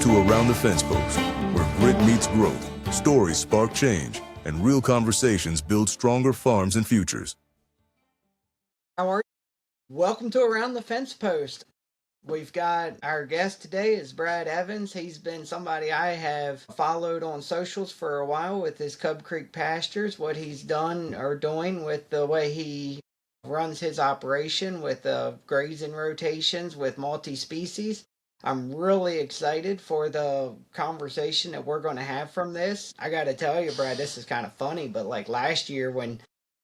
to Around the Fence Post, where grit meets growth, stories spark change, and real conversations build stronger farms and futures. How are you? Welcome to Around the Fence Post. We've got our guest today is Brad Evans. He's been somebody I have followed on socials for a while with his Cub Creek Pastures, what he's done or doing with the way he runs his operation with grazing rotations with multi-species. I'm really excited for the conversation that we're going to have from this. I got to tell you, Brad, this is kind of funny, but like last year when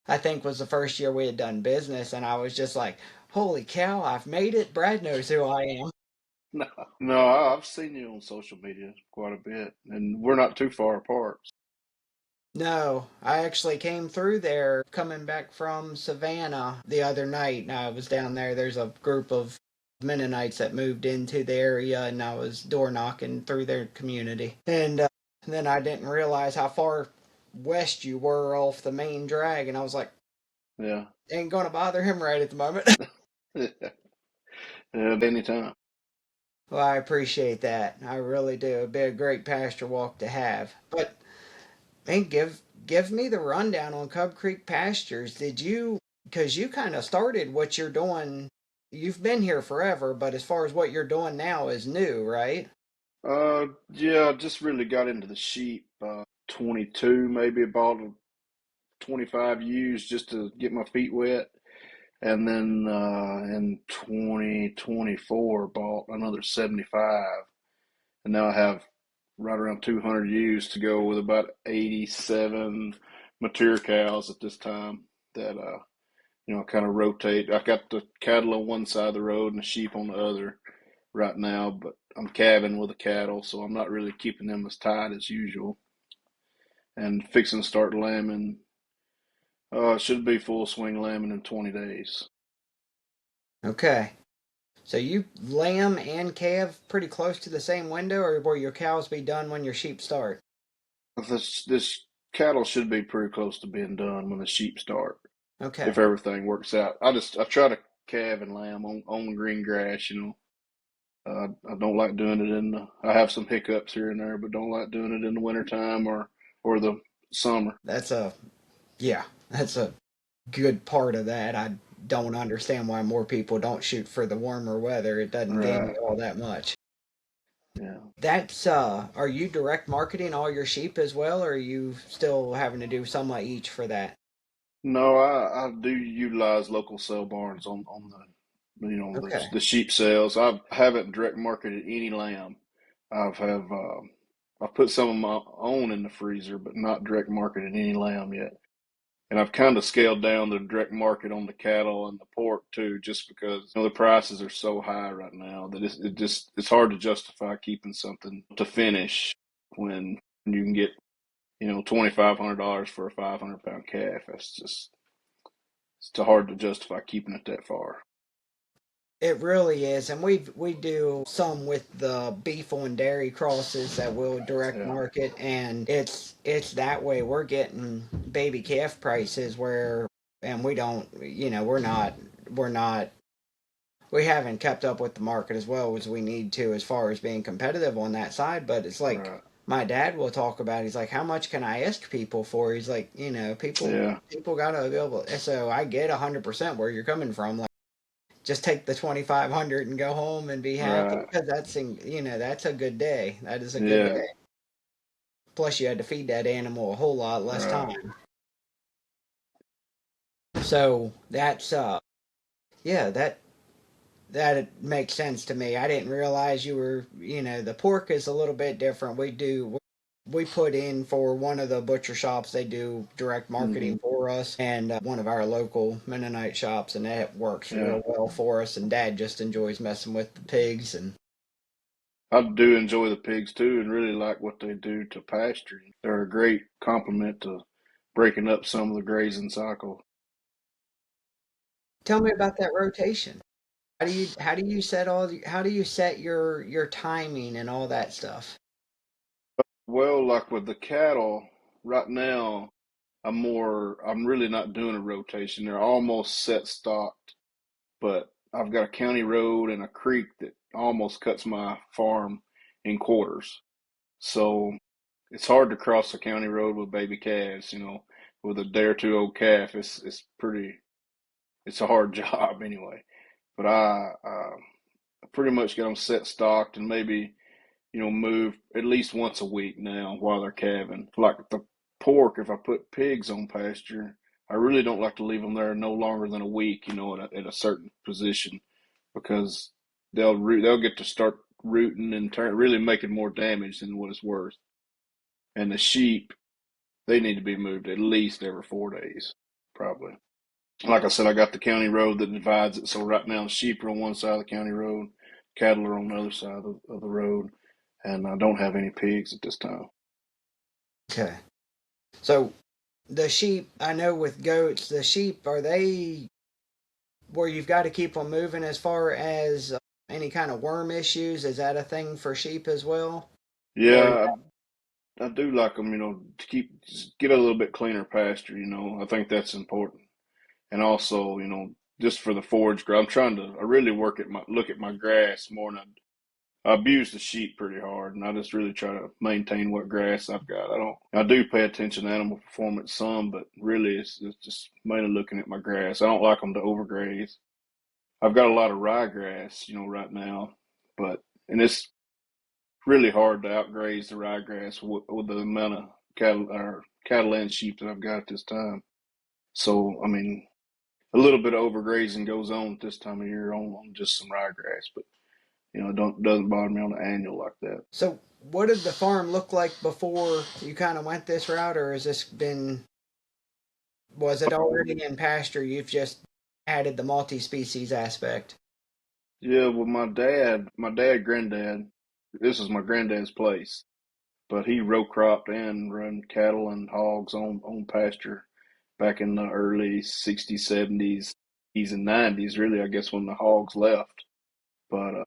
I think was the first year we had done business, and I was just like, holy cow, I've made it. Brad knows who I am. No, I've seen you on social media quite a bit, and we're not too far apart. No, I actually came through there coming back from Savannah the other night. And I was down there. There's a group of Mennonites that moved into the area, and I was door knocking through their community. And then I didn't realize how far west you were off the main drag, and I was like, Yeah, ain't gonna bother him right at the moment. yeah, anytime. Well, I appreciate that. I really do. It'd be a great pasture walk to have. But man, give me the rundown on Cub Creek Pastures. Did you, because you kind of started what you're doing, you've been here forever, but as far as what you're doing now is new, right? Yeah, I just really got into the sheep. 22, maybe about 25 ewes just to get my feet wet, and then in 2024 bought another 75, and now I have right around 200 ewes to go with about 87 mature cows at this time that kind of rotate. I got the cattle on one side of the road and the sheep on the other right now, but I'm calving with the cattle, so I'm not really keeping them as tight as usual. And fixing to start lambing. Should be full swing lambing in 20 days. Okay. So you lamb and calve pretty close to the same window, or will your cows be done when your sheep start? This cattle should be pretty close to being done when the sheep start, if Okay. everything works out. I try to calve and lamb on green grass. I don't like doing it I have some hiccups here and there, but don't like doing it in the wintertime or the summer. Yeah, that's a good part of that. I don't understand why more people don't shoot for the warmer weather. It doesn't gain Right. you all that much. Yeah. That's are you direct marketing all your sheep as well, or are you still having to do some of each for that? No, I do utilize local sale barns on Okay. the sheep sales. I haven't direct marketed any lamb. I've put some of my own in the freezer, but not direct marketed any lamb yet. And I've kind of scaled down the direct market on the cattle and the pork too, just because the prices are so high right now that it's hard to justify keeping something to finish when you can get $2,500 for a 500-pound calf. It's too hard to justify keeping it that far. It really is, and we do some with the beef on dairy crosses that will direct Yeah. market, and it's that way. We're getting baby calf prices where, and we don't, we're not we haven't kept up with the market as well as we need to as far as being competitive on that side. But it's like Right. my dad will talk about. He's like, how much can I ask people for? He's like, Yeah. people gotta be able. So I get 100% where you're coming from. Like, just take the 2,500 and go home and be happy Right. because that's a good day. That is a good Yeah. day. Plus, you had to feed that animal a whole lot less Right. time. So that's yeah, that it makes sense to me. I didn't realize you were, the pork is a little bit different. We put in for one of the butcher shops. They do direct Hmm. marketing for us, and one of our local Mennonite shops, and that works Yeah. real well for us. And Dad just enjoys messing with the pigs, and I do enjoy the pigs too, and really like what they do to pasture. They're a great complement to breaking up some of the grazing cycle. tell me about that rotation. How do you set your timing and all that stuff? Well, like with the cattle, right now, I'm really not doing a rotation. They're almost set stocked, but I've got a county road and a creek that almost cuts my farm in quarters. So it's hard to cross a county road with baby calves, with a day or two old calf. It's a hard job anyway. But I pretty much get them set stocked and maybe, move at least once a week now while they're calving. Like the pork, if I put pigs on pasture, I really don't like to leave them there no longer than a week, at a certain position, because they'll get to start rooting and really making more damage than what it's worth. And the sheep, they need to be moved at least every 4 days, probably. Like I said, I got the county road that divides it. So right now, the sheep are on one side of the county road, cattle are on the other side of the road, and I don't have any pigs at this time. Okay. So the sheep, I know with goats, the sheep, are they where you've got to keep them moving as far as any kind of worm issues? Is that a thing for sheep as well? Or Yeah, I do like them, to get a little bit cleaner pasture, I think that's important. And also, just for the forage growth, I really look at my grass more than I abuse the sheep pretty hard, and I just really try to maintain what grass I've got. I do pay attention to animal performance some, but really it's just mainly looking at my grass. I don't like them to overgraze. I've got a lot of ryegrass, right now, and it's really hard to outgraze the ryegrass with the amount of cattle and sheep that I've got at this time. So, I mean, a little bit of overgrazing goes on at this time of year on just some ryegrass, but it doesn't bother me on the annual like that. so what did the farm look like before you kind of went this route, or was it already in pasture? You've just added the multi-species aspect. Yeah, well, granddad, this is my granddad's place, but he row cropped and run cattle and hogs on pasture back in the early 60s, 70s, 80s, and 90s, really, I guess, when the hogs left. But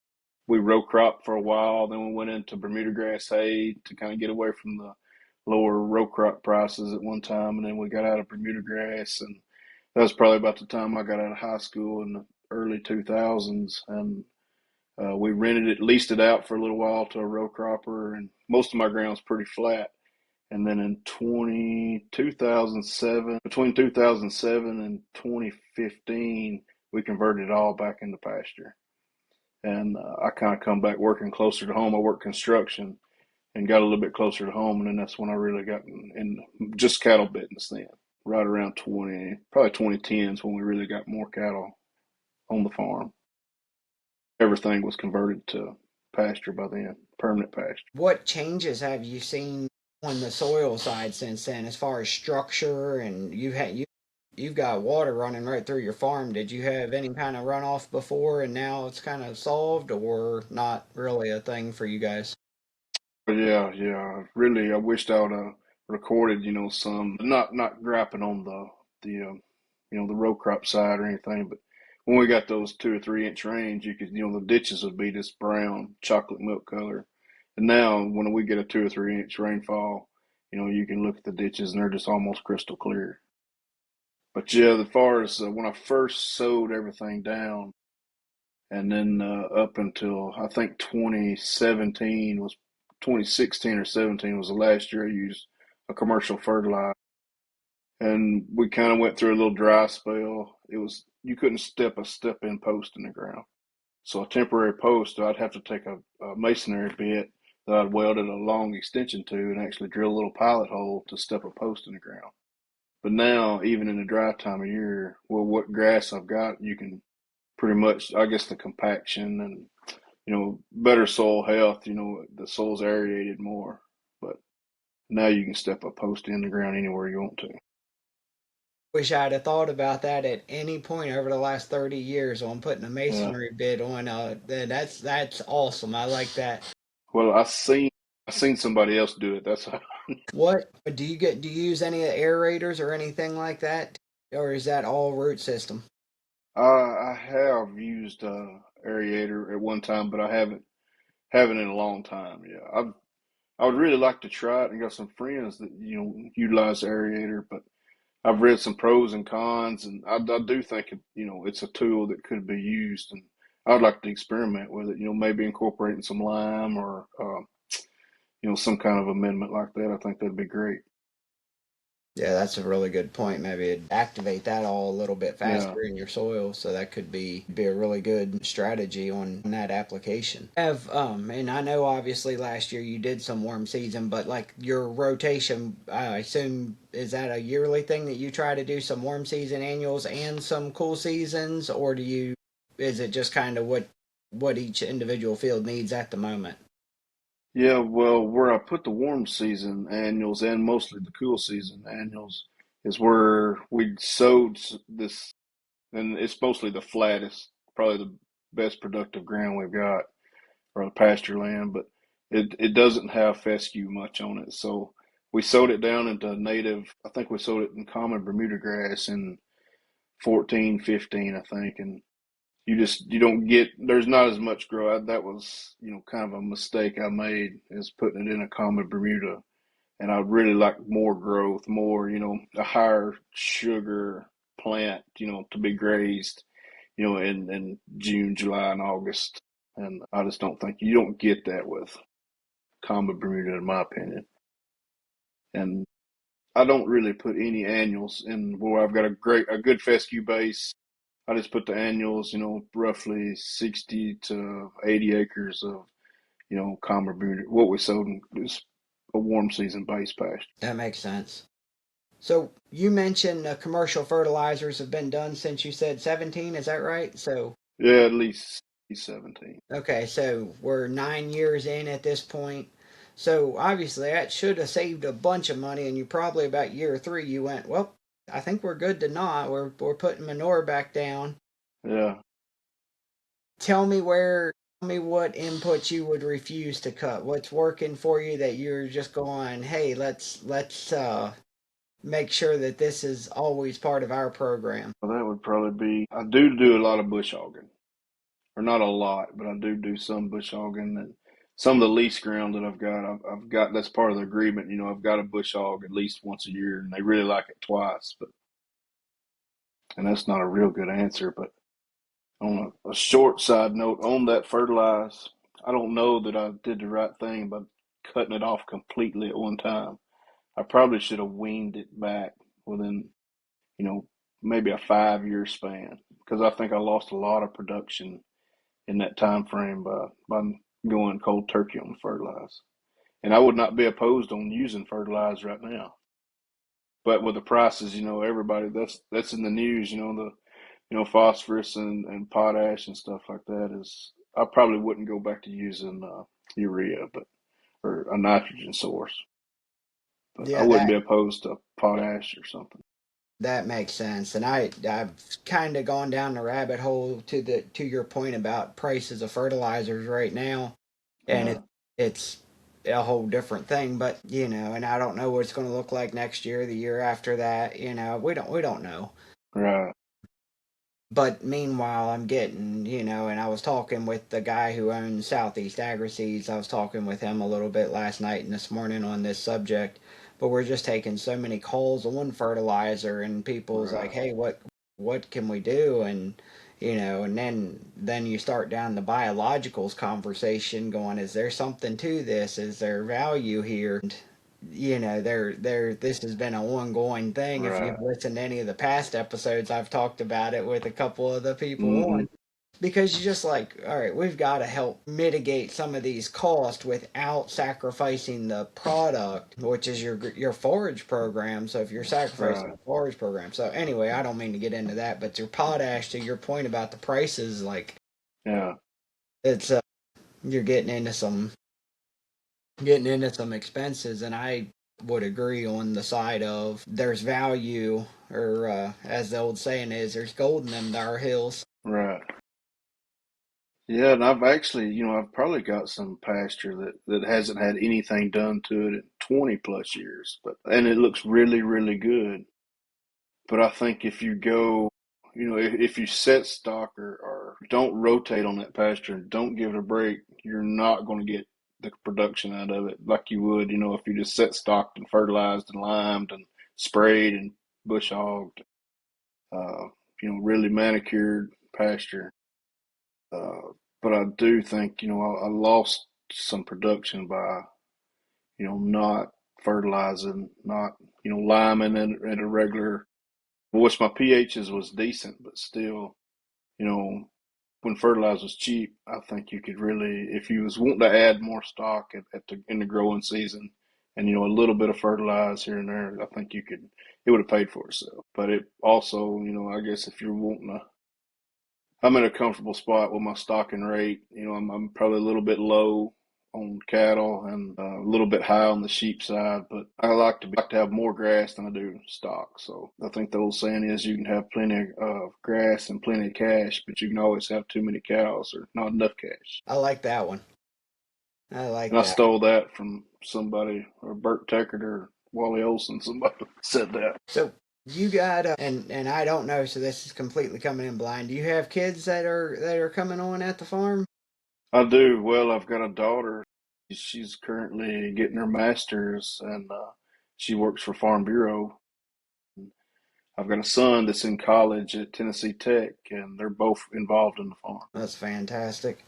we row cropped for a while. Then we went into Bermuda grass hay to kind of get away from the lower row crop prices at one time. And then we got out of Bermuda grass. And that was probably about the time I got out of high school in the early 2000s. And we leased it out for a little while to a row cropper. And most of my ground's pretty flat. And then in 2007, between 2007 and 2015, we converted it all back into pasture. And I kind of come back working closer to home. I worked construction and got a little bit closer to home, and then that's when I really got in just cattle business then, right around probably 2010s when we really got more cattle on the farm. Everything was converted to pasture by then, permanent pasture. What changes have you seen on the soil side since then, as far as structure? And you've got water running right through your farm. Did you have any kind of runoff before, and now it's kind of solved, or not really a thing for you guys? But yeah. Really, I wished I would have recorded, some, not griping on the row crop side or anything, but when we got those 2 or 3 inch rains, you could, the ditches would be this brown chocolate milk color. And now when we get a 2 or 3 inch rainfall, you can look at the ditches and they're just almost crystal clear. But yeah, as far as when I first sowed everything down, and then up until I think 2016 or 17 was the last year I used a commercial fertilizer. And we kind of went through a little dry spell. You couldn't step a step-in post in the ground. So a temporary post, I'd have to take a masonry bit that I'd welded a long extension to and actually drill a little pilot hole to step a post in the ground. But now, even in the dry time of year, well, what grass I've got, you can pretty much, I guess, the compaction and better soil health. The soil's aerated more, but now you can step a post in the ground anywhere you want to. Wish I'd have thought about that at any point over the last 30 years on putting a Yeah. masonry bit on. That's awesome. I like that. Well, I seen somebody else do it. That's how. What do you use any aerators or anything like that, or is that all root system? I have used aerator at one time, but I haven't in a long time. Yeah, I would really like to try it, and got some friends that utilize aerator, but I've read some pros and cons, and I do think it's a tool that could be used, and I'd like to experiment with it. Maybe incorporating some lime or some kind of amendment like that. I think that'd be great. Yeah, that's a really good point. Maybe it'd activate that all a little bit Yeah. faster in your soil, so that could be a really good strategy on that application. And I know obviously last year you did some warm season, but like your rotation, I assume is that a yearly thing that you try to do some warm season annuals and some cool seasons, or is it just kind of what each individual field needs at the moment? Yeah, well, where I put the warm season annuals and mostly the cool season annuals is where we sowed this, and it's mostly the flattest, probably the best productive ground we've got, or the pasture land, but it doesn't have fescue much on it. So we sowed it down into native, I think we sowed it in common Bermuda grass in 14, 15, I think, and you don't get, there's not as much growth. That was, kind of a mistake I made, is putting it in a common Bermuda. And I really like more growth, more, a higher sugar plant, to be grazed, in June, July, and August. And I just don't think you don't get that with common Bermuda, in my opinion. And I don't really put any annuals in where I've got a good fescue base. I just put the annuals, roughly 60 to 80 acres of, common Bermuda. What we sowed is a warm season base pasture. That makes sense. So you mentioned commercial fertilizers have been done since you said 17, is that right? So, Yeah, at least 17. okay, so we're 9 years in at this point. So obviously that should have saved a bunch of money, and you probably about year three you went, well, I think we're good to not. We're putting manure back down. Yeah. Tell me where, tell me what inputs you would refuse to cut. What's working for you that you're just going, hey, let's make sure that this is always part of our program. Well, that would probably be, I do a lot of bush hogging, or not a lot, but I do some bush hogging, and some of the lease ground that I've got, that's part of the agreement. I've got to bush hog at least once a year, and they really like it twice, and that's not a real good answer. But on a short side note on that fertilize, I don't know that I did the right thing by cutting it off completely at one time. I probably should have weaned it back within, you know, maybe a 5 year span, because I think I lost a lot of production in that time frame by going cold turkey on the fertilizer. And I would not be opposed on using fertilizer right now. But with the prices, everybody, that's in the news, the phosphorus and potash and stuff like that, is I probably wouldn't go back to using urea, but or a nitrogen source. But I Yeah, wouldn't be opposed to potash or something. that makes sense. And I've kind of gone down the rabbit hole to your point about prices of fertilizers right now, and Yeah, it's a whole different thing. But and I don't know what it's going to look like next year, the year after that. We don't know. right, But meanwhile, I'm getting, and I was talking with the guy who owns Southeast Agri-Seeds. I was talking with him a little bit last night and this morning on this subject. But we're just taking so many calls on fertilizer, and people's like, right, "Hey, what can we do?" And and then you start down the biologicals conversation, going, "Is there something to this? Is there value here?" There this has been an ongoing thing. If right. you've listened to any of the past episodes, I've talked about it with a couple of the people Mm-hmm. on, because you're just like, all right, we've got to help mitigate some of these costs without sacrificing the product, which is your forage program. So if you're sacrificing Right. the forage program, so anyway, I don't mean to get into that, but your potash, to your point about the prices, like Yeah. it's you're getting into some expenses, and I would agree on the side of there's value, or as the old saying is, there's gold in them dar hills. Right. Yeah, and I've actually, I've probably got some pasture that hasn't had anything done to it in 20 plus years, and it looks really, really good. But I think if you go, if you set stock, or don't rotate on that pasture and don't give it a break, you're not going to get the production out of it like you would, if you just set stocked and fertilized and limed and sprayed and bush hogged, uh, really manicured pasture. Uh, but I do think, I lost some production by, not fertilizing, not, liming at a regular, which my pHs was decent, but still, you know, when fertilizer was cheap, I think you could really, if you was wanting to add more stock in the growing season, and a little bit of fertilizer here and there, I think it would have paid for itself. But it also, I guess if you're wanting to, I'm in a comfortable spot with my stocking rate. I'm probably a little bit low on cattle and a little bit high on the sheep side, but I like to have more grass than I do stock. So I think the old saying is you can have plenty of grass and plenty of cash, but you can always have too many cows or not enough cash. I like that one. I And like I that. stole that from somebody, or Bert Teckert or Wally Olson. Somebody said that. So you got and I don't know, so this is completely coming in blind. Do you have kids that are coming on at the farm? I do. Well, I've got a daughter. She's currently getting her master's, and she works for Farm Bureau. I've got a son that's in college at Tennessee Tech, and they're both involved in the farm. That's fantastic.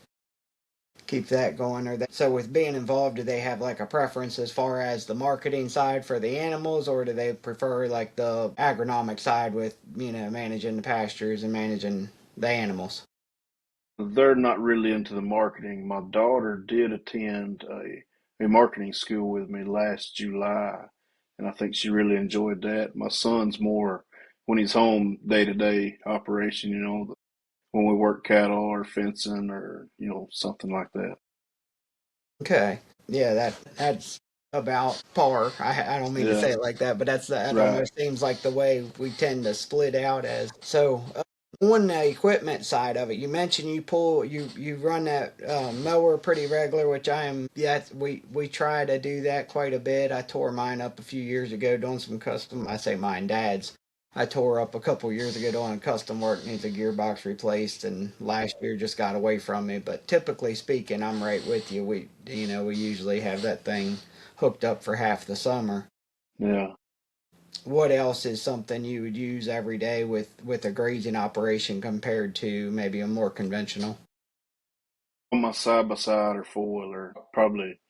Keep that going. So with being involved, do they have like a preference as far as the marketing side for the animals, or do they prefer like the agronomic side with managing the pastures and managing the animals? They're not really into the marketing. My daughter did attend a marketing school with me last July, and I think she really enjoyed that. My son's more when he's home day to day operation, when we work cattle or fencing or, something like that. Okay. Yeah, that's about par. I don't mean to Yeah, say it like that, but that right. almost seems like the way we tend to split out as. So on the equipment side of it, you mentioned you run that mower pretty regular, which I am. Yeah, we try to do that quite a bit. I tore mine up a few years ago doing some custom. I say mine, Dad's. I tore up a couple years ago doing custom work, needs a gearbox replaced, and last year just got away from me. But typically speaking, I'm right with you. We usually have that thing hooked up for half the summer. Yeah. What else is something you would use every day with a grazing operation compared to maybe a more conventional? On my side by side or four wheeler, probably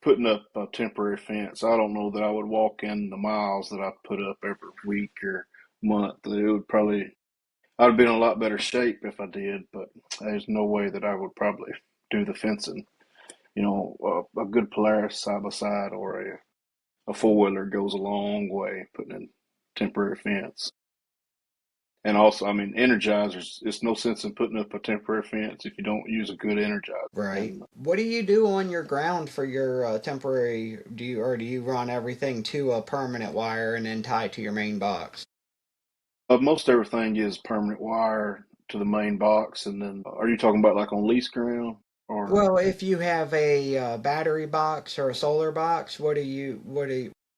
putting up a temporary fence. I don't know that I would walk in the miles that I put up every week or month. I'd be in a lot better shape if I did, but there's no way that I would probably do the fencing. A good Polaris side by side or a four wheeler goes a long way putting in temporary fence. And also, I mean, energizers, it's no sense in putting up a temporary fence if you don't use a good energizer. Right. And What do you do on your ground for your temporary? Do you run everything to a permanent wire and then tie to your main box? most everything is permanent wire to the main box. And then, are you talking about like on lease ground or? Well, if you have a battery box or a solar box, what are you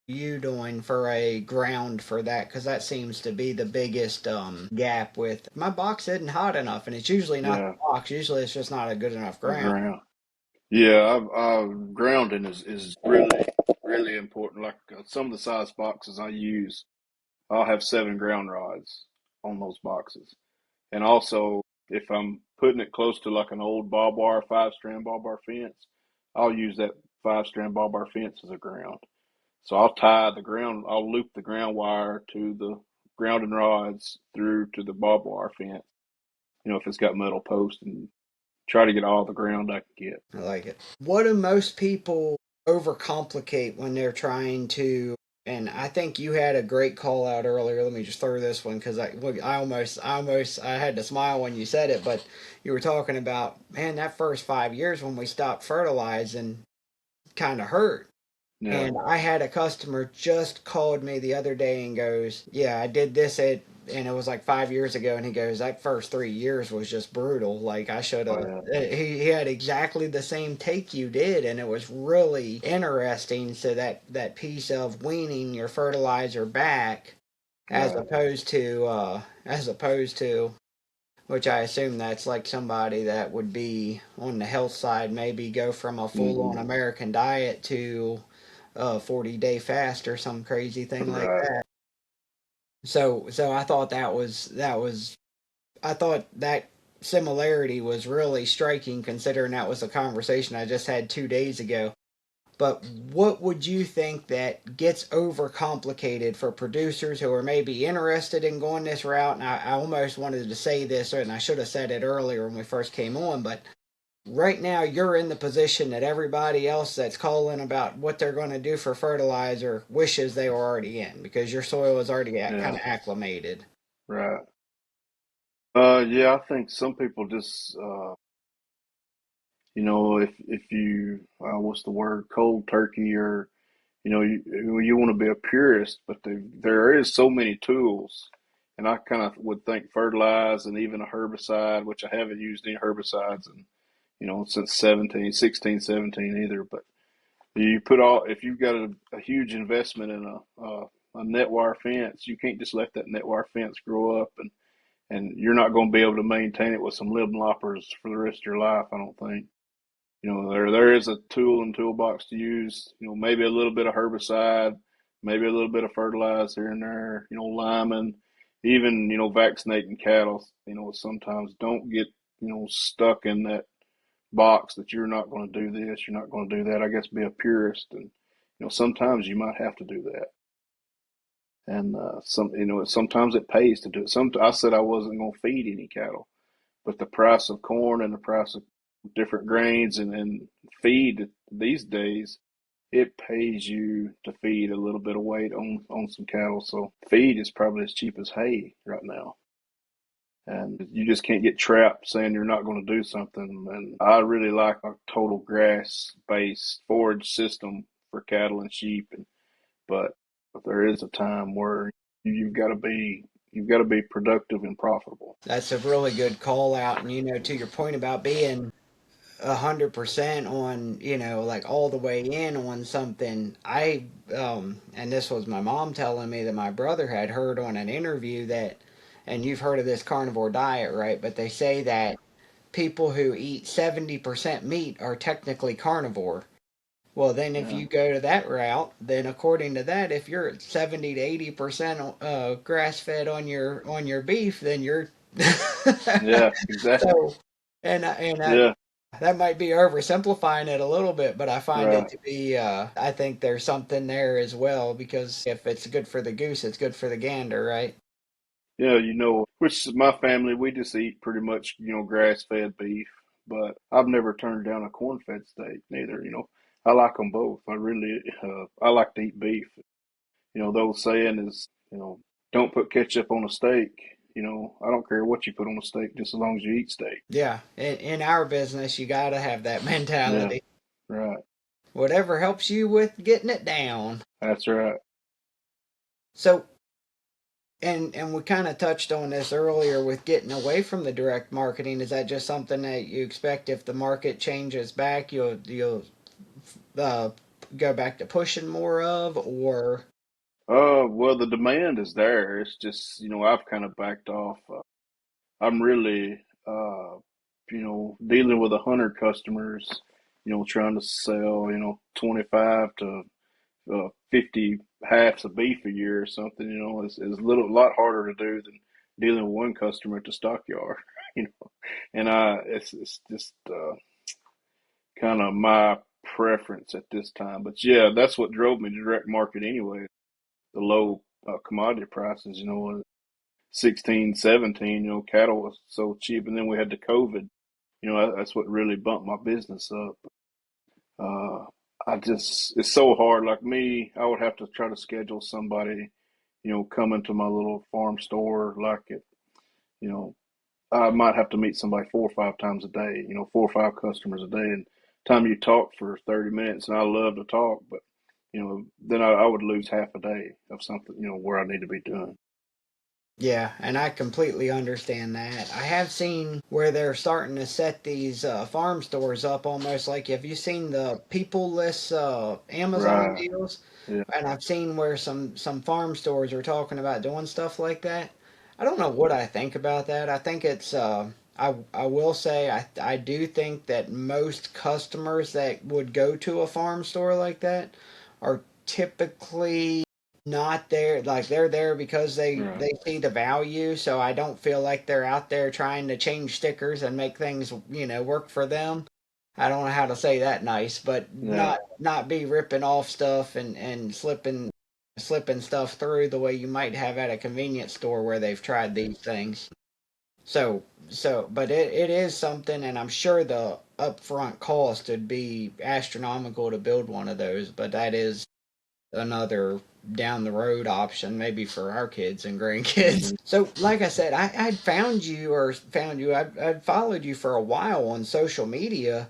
doing for a ground for that? Because that seems to be the biggest gap with my box isn't hot enough, and it's usually not Yeah, the box. Usually, it's just not a good enough the ground. ground. Yeah, grounding is really, really important. Like some of the size boxes I use, I'll have 7 ground rods on those boxes. And also, if I'm putting it close to like an old barbed wire, 5-strand barbed wire fence, I'll use that 5-strand barbed wire fence as a ground. So I'll loop the ground wire to the grounding rods through to the barbed wire fence, if it's got metal posts, and try to get all the ground I can get. I like it. What do most people overcomplicate when they're trying to? And I think you had a great call out earlier. Let me just throw this one because I had to smile when you said it. But you were talking about, man, that first 5 years when we stopped fertilizing kind of hurt. Yeah, And I had a customer just called me the other day and goes, "Yeah, I did this and it was like 5 years ago." And he goes, "That first 3 years was just brutal. Like I should oh have." yeah, He had exactly the same take you did, and it was really interesting. So that piece of weaning your fertilizer back, right. as opposed to, which I assume that's like somebody that would be on the health side, maybe go from a full Hmm. on American diet to a 40-day fast or some crazy thing like Right. that. So I thought that similarity was really striking considering that was a conversation I just had 2 days ago. But what would you think that gets overcomplicated for producers who are maybe interested in going this route? And I almost wanted to say this, and I should have said it earlier when we first came on, but right now you're in the position that everybody else that's calling about what they're going to do for fertilizer wishes they were already in, because your soil is already kind Yeah, of acclimated. right. Yeah, I think some people just, if you, what's the word, cold turkey, or you want to be a purist, but there is so many tools, and I kind of would think fertilize and even a herbicide, which I haven't used any herbicides and since 16, 17 either. But you put all if you've got a huge investment in a net wire fence, you can't just let that net wire fence grow up, and you're not going to be able to maintain it with some lip loppers for the rest of your life. I don't think. There is a tool and toolbox to use. Maybe a little bit of herbicide, maybe a little bit of fertilizer here and there. Liming, even vaccinating cattle. Sometimes don't get stuck in that box that you're not going to do this, you're not going to do that. I guess be a purist, and sometimes you might have to do that. And sometimes it pays to do it. I said I wasn't going to feed any cattle, but the price of corn and the price of different grains and feed these days, it pays you to feed a little bit of weight on some cattle. So feed is probably as cheap as hay right now. And you just can't get trapped saying you're not going to do something. And I really like a total grass-based forage system for cattle and sheep. But there is a time where you've got to be productive and profitable. That's a really good call out. And, to your point about being 100% on, like all the way in on something, and this was my mom telling me that my brother had heard on an interview that, and you've heard of this carnivore diet, right? But they say that people who eat 70% meat are technically carnivore. Well, then if Yeah, you go to that route, then according to that, if you're at 70 to 80% grass fed on your beef, then you're yeah, exactly. so and Yeah, that might be oversimplifying it a little bit, but I find it right. to be, I think there's something there as well, because if it's good for the goose, it's good for the gander, right? Yeah, which is my family, we just eat pretty much, grass-fed beef, but I've never turned down a corn-fed steak neither. I like them both. I like to eat beef. The old saying is, don't put ketchup on a steak. I don't care what you put on a steak, just as long as you eat steak. Yeah, in our business, you got to have that Yeah, mentality. right. Whatever helps you with getting it down. That's right. So, and we kind of touched on this earlier with getting away from the direct marketing. Is that just something that you expect if the market changes back, you'll uh, go back to pushing more of, or Well, the demand is there. It's just, I've kind of backed off. I'm really, dealing with 100 customers, trying to sell, 25 to 50 halves of beef a year or something, is a lot harder to do than dealing with one customer at the stockyard, you know. And it's just kind of my preference at this time. But yeah, that's what drove me to direct market anyway. The low commodity prices, 16, 17, cattle was so cheap. And then we had the COVID, that's what really bumped my business up. Uh, it's so hard. Like me, I would have to try to schedule somebody, come into my little farm store, like it, you know, I might have to meet somebody 4 or 5 times a day, 4 or 5 customers a day. And time you talk for 30 minutes, and I love to talk, but, then I would lose half a day of something, where I need to be doing. yeah, and I completely understand that. I have seen where they're starting to set these farm stores up almost like, have you seen the people-less Amazon Right. deals? Yeah. And I've seen where some farm stores are talking about doing stuff like that. I don't know what I think about that. I think it's I will say I do think that most customers that would go to a farm store like that are typically not there, like they're there because Right. they see the value. So I don't feel like they're out there trying to change stickers and make things work for them. I don't know how to say that nice, but Yeah. not be ripping off stuff and slipping stuff through the way you might have at a convenience store where they've tried these things. But it is something, and I'm sure the upfront cost would be astronomical to build one of those, but that is another down the road option, maybe for our kids and grandkids. Hmm. So, like I said, I'd I'd followed you for a while on social media,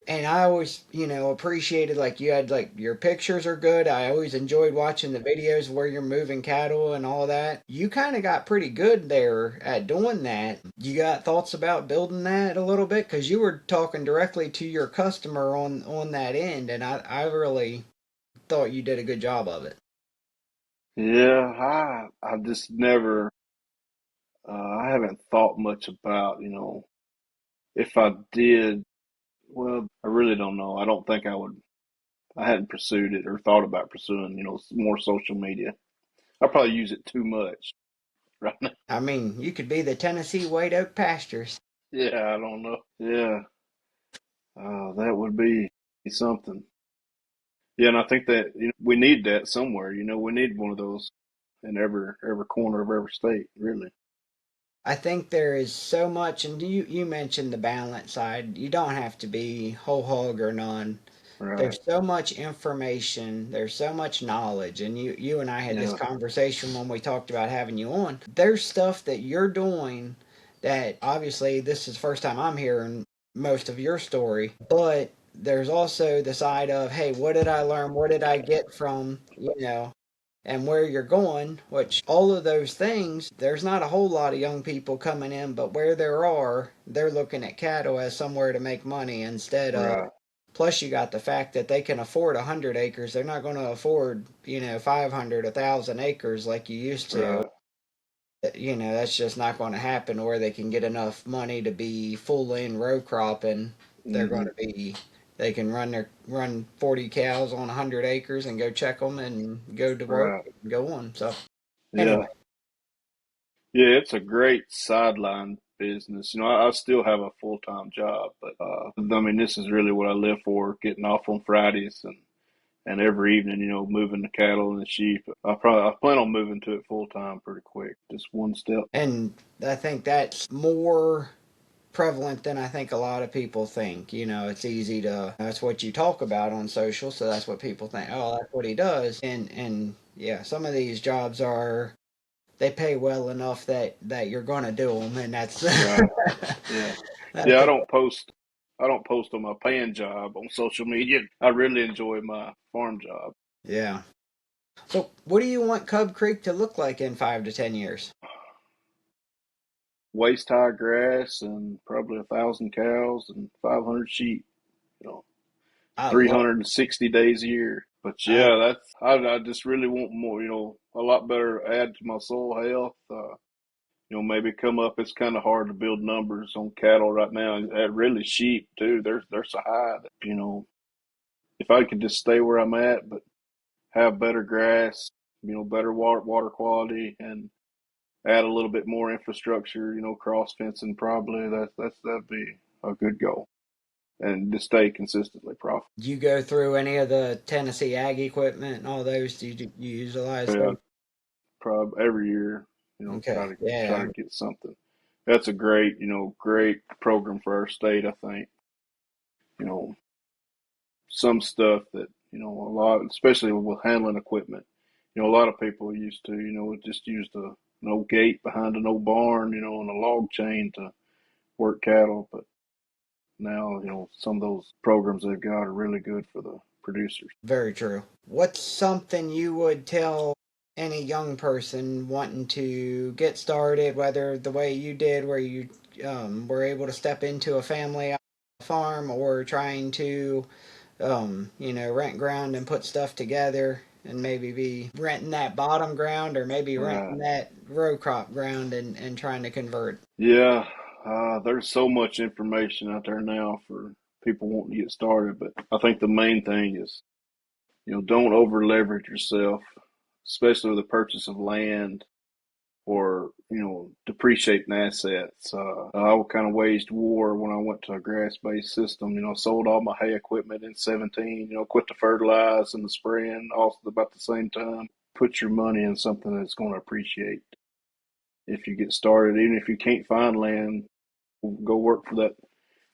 and I always, appreciated like you had like your pictures are good. I always enjoyed watching the videos where you're moving cattle and all that. You kind of got pretty good there at doing that. You got thoughts about building that a little bit because you were talking directly to your customer on that end, and I really thought you did a good job of it. Yeah, I just never, I haven't thought much about, if I did, well, I really don't know. I don't think I would, I hadn't pursued it or thought about pursuing, more social media. I probably use it too much right now. I mean, you could be the Tennessee White Oak Pastures. Yeah, I don't know. Yeah, that would be something. Yeah, and I think that we need that somewhere. We need one of those in every corner of every state, really. I think there is so much, and you mentioned the balance side. You don't have to be whole hog or none. Right. There's so much information, there's so much knowledge, and you and I had this Yeah. conversation when we talked about having you on. There's stuff that you're doing that obviously this is the first time I'm hearing most of your story, but there's also the side of, hey, what did I learn? What did I get from, and where you're going, which all of those things, there's not a whole lot of young people coming in, but where there are, they're looking at cattle as somewhere to make money instead of. Right. Plus, you got the fact that they can afford 100 acres. They're not going to afford, 500, 1,000 acres like you used to. Right. That's just not going to happen. Or they can get enough money to be full in row cropping. They're going Hmm. to be. They can run 40 cows on 100 acres and go check them and go to work Right. and go on. So Yeah. anyway, Yeah. It's a great sideline business. I still have a full time job, but I mean, this is really what I live for. Getting off on Fridays and every evening, moving the cattle and the sheep. I plan on moving to it full time pretty quick. Just one step. and I think that's more prevalent than I think a lot of people think. It's easy to that's what you talk about on social, so that's what people think. Oh, that's what he does. And yeah, some of these jobs are they pay well enough that you're going to do them, and that's Right. Yeah. that's Yeah. I the, don't post. I don't post on my paying job on social media. I really enjoy my farm job. yeah. So, what do you want Cub Creek to look like in 5 to 10 years? Waist high grass and probably 1,000 cows and 500 sheep. You know, I love. 360 days a year. But I yeah, I just really want more. A lot better add to my soil health. Maybe come up. It's kind of hard to build numbers on cattle right now, and really sheep too. They're so high that if I could just stay where I'm at, but have better grass, better water quality, and add a little bit more infrastructure, cross fencing probably. That'd be a good goal, and to stay consistently profitable. you go through any of the Tennessee ag equipment and all those? Do you utilize Yeah, those? probably every year, try Okay, to yeah. get something. That's a great program for our state. I think you know some stuff that a lot, especially with handling equipment. A lot of people used to just use an old gate behind an old barn, and a log chain to work cattle, but now, some of those programs they've got are really good for the producers. Very true. What's something you would tell any young person wanting to get started, whether the way you did, where you were able to step into a family farm, or trying to, rent ground and put stuff together, and maybe be renting that bottom ground, or maybe Right. renting that row crop ground and trying to convert? Yeah. There's so much information out there now for people wanting to get started, but I think the main thing is, don't over leverage yourself, especially with the purchase of land. or depreciating assets. I kind of waged war when I went to a grass-based system. Sold all my hay equipment in 17. Quit the fertilizer and the spraying all about the same time. Put your money in something that's going to appreciate. If you get started, even if you can't find land, go work for that.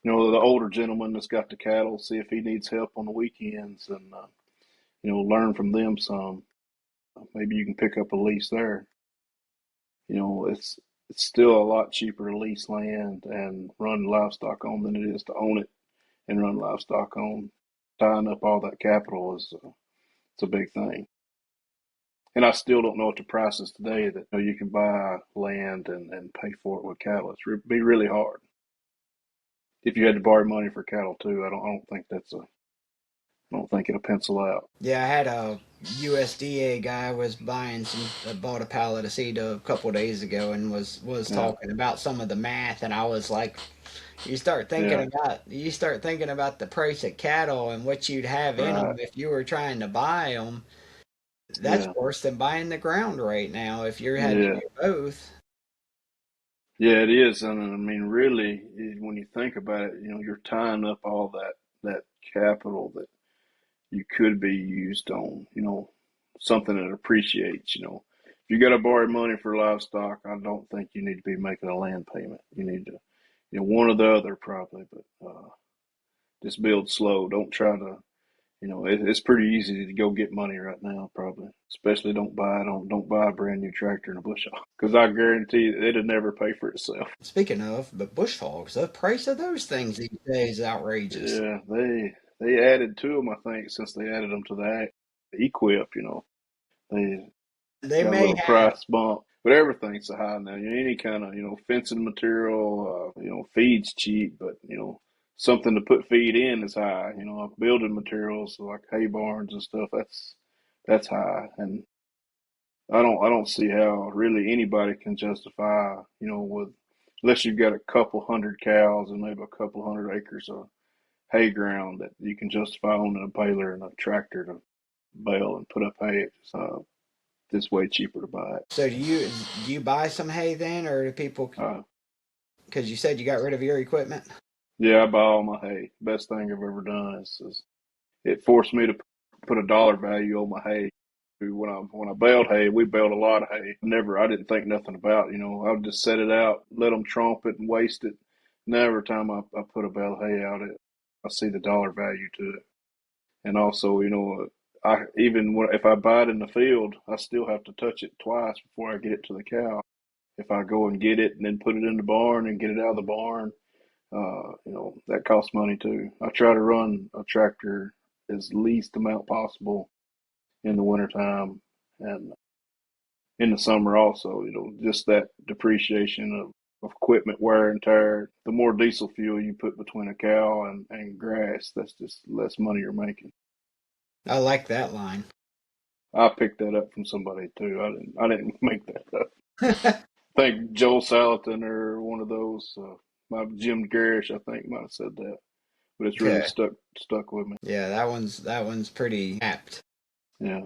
The older gentleman that's got the cattle. See if he needs help on the weekends, and learn from them some. Maybe you can pick up a lease there. It's still a lot cheaper to lease land and run livestock on than it is to own it and run livestock on. Tying up all that capital is it's a big thing. And I still don't know what the price is today that you can buy land and pay for it with cattle. It's be really hard. If you had to borrow money for cattle too, I don't think it'll pencil out. Yeah, I had a USDA guy was buying bought a pallet of seed a couple of days ago and was Yeah, talking about some of the math, and I was like, yeah, you start thinking about the price of cattle and what you'd have in them right, if you were trying to buy them. That's yeah, worse than buying the ground right now if you had to yeah, do both. yeah. It is, and I mean, really, when you think about it, you're tying up all that capital that you could be used on, something that appreciates. If you got to borrow money for livestock, I don't think you need to be making a land payment. You need to, one or the other probably, but just build slow. Don't try to, it's pretty easy to go get money right now, probably. Especially don't buy a brand new tractor and a bush hog because I guarantee you it'll never pay for itself. Speaking of, but bush hogs, the price of those things these days is outrageous. Yeah, they added to them, I think, since they added them to the Equip. They They got a may little have. price bump, but everything's so high now. Any kind of fencing material, feed's cheap, but something to put feed in is high. Building materials like hay barns and stuff that's high, and I don't see how really anybody can justify with unless you've got a couple hundred cows and maybe a couple hundred acres of hay ground that you can justify owning a baler and a tractor to bale and put up hay. It's way cheaper to buy it. So do you buy some hay then, or do people? Uh, Because you said you got rid of your equipment. yeah, I buy all my hay. Best thing I've ever done is it forced me to put a dollar value on my hay. When I baled hay, we baled a lot of hay. I didn't think nothing about. I would just set it out, let them tromp it and waste it. Now every time I put a bale of hay out, I see the dollar value to it. And also, I even if I buy it in the field, I still have to touch it twice before I get it to the cow. If I go and get it and then put it in the barn and get it out of the barn, that costs money too. I try to run a tractor as least amount possible in the wintertime and in the summer also, just that depreciation of equipment wear and tear. The more diesel fuel you put between a cow and grass, that's just less money you're making. I like that line. I picked that up from somebody too. I didn't make that up. I think Joel Salatin or one of those, my Jim Garish, I think might have said that, but it's really Okay. stuck with me. Yeah, that one's pretty apt. Yeah,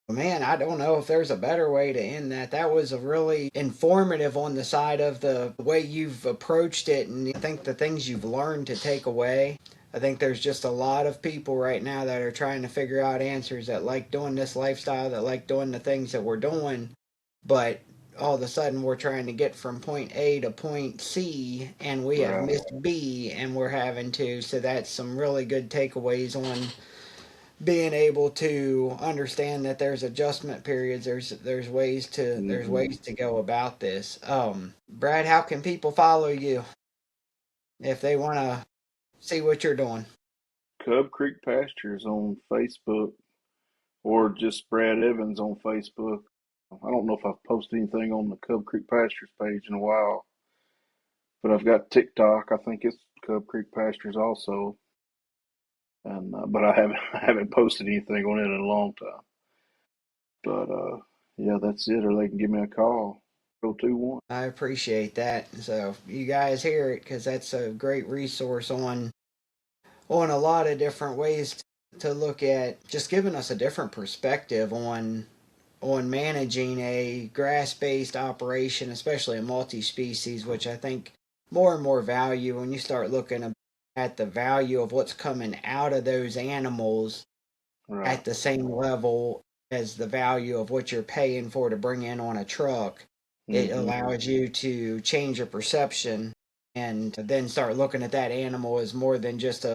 Man, I don't know if there's a better way to end that. That was a really informative on the side of the way you've approached it, and I think the things you've learned to take away. I think there's just a lot of people right now that are trying to figure out answers that like doing this lifestyle, that like doing the things that we're doing, but all of a sudden we're trying to get from point A to point C and we have right. missed B and we're having to. So that's some really good takeaways on being able to understand that there's adjustment periods, there's hmm ways to go about this. Brad, how can people follow you if they want to see what you're doing? Cub Creek Pastures on Facebook or just Brad Evans on Facebook. I don't know if I've posted anything on the Cub Creek Pastures page in a while, but I've got TikTok. I think it's Cub Creek Pastures also, and but I haven't I haven't posted anything on it in a long time. But yeah, that's it. Or they can give me a call. 021. I appreciate that. So you guys hear it, because that's a great resource on a lot of different ways to look at, just giving us a different perspective on on managing a grass-based operation, especially a multi-species, which I think more and more value when you start looking at the value of what's coming out of those animals Right. at the same level as the value of what you're paying for to bring in on a truck. It allows you to change your perception and then start looking at that animal as more than just a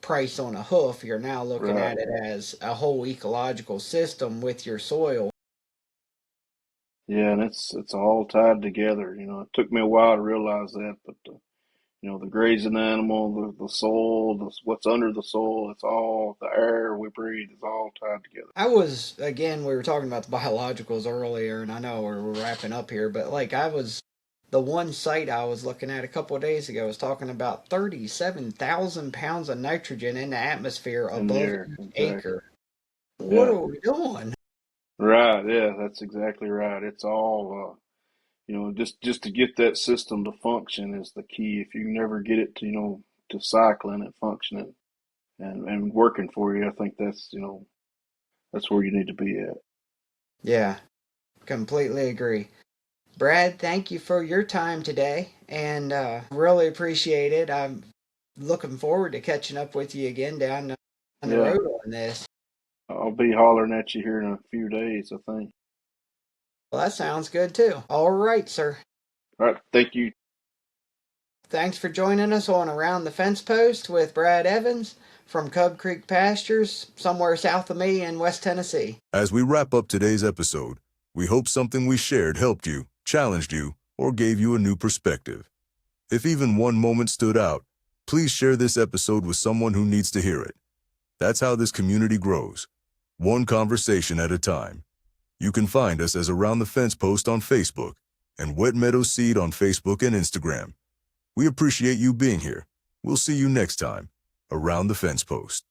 price on a hoof. You're now looking Right. at it as a whole ecological system with your soil. Yeah, and it's all tied together. It took me a while to realize that, but the grazing animal, the soil, what's under the soil, it's all the air we breathe is all tied together. We were talking about the biologicals earlier, and I know we're wrapping up here, but like the one site I was looking at a couple of days ago was talking about 37,000 pounds of nitrogen in the atmosphere In the above air, each exactly. acre. What Yeah, are we doing? right. Yeah, that's exactly right. It's all, just to get that system to function is the key. If you never get it to, to cycling and functioning and working for you, I think that's where you need to be at. Yeah, completely agree. Brad, thank you for your time today, and really appreciate it. I'm looking forward to catching up with you again down the Yeah, road on this. I'll be hollering at you here in a few days, I think. Well, that sounds good too. All right, sir. All right, thank you. Thanks for joining us on Around the Fence Post with Brad Evans from Cub Creek Pastures, somewhere south of me in West Tennessee. As we wrap up today's episode, we hope something we shared helped you, challenged you, or gave you a new perspective. If even one moment stood out, please share this episode with someone who needs to hear it. That's how this community grows, one conversation at a time. You can find us as Around the Fence Post on Facebook and Wet Meadows Seed on Facebook and Instagram. We appreciate you being here. We'll see you next time, Around the Fence Post.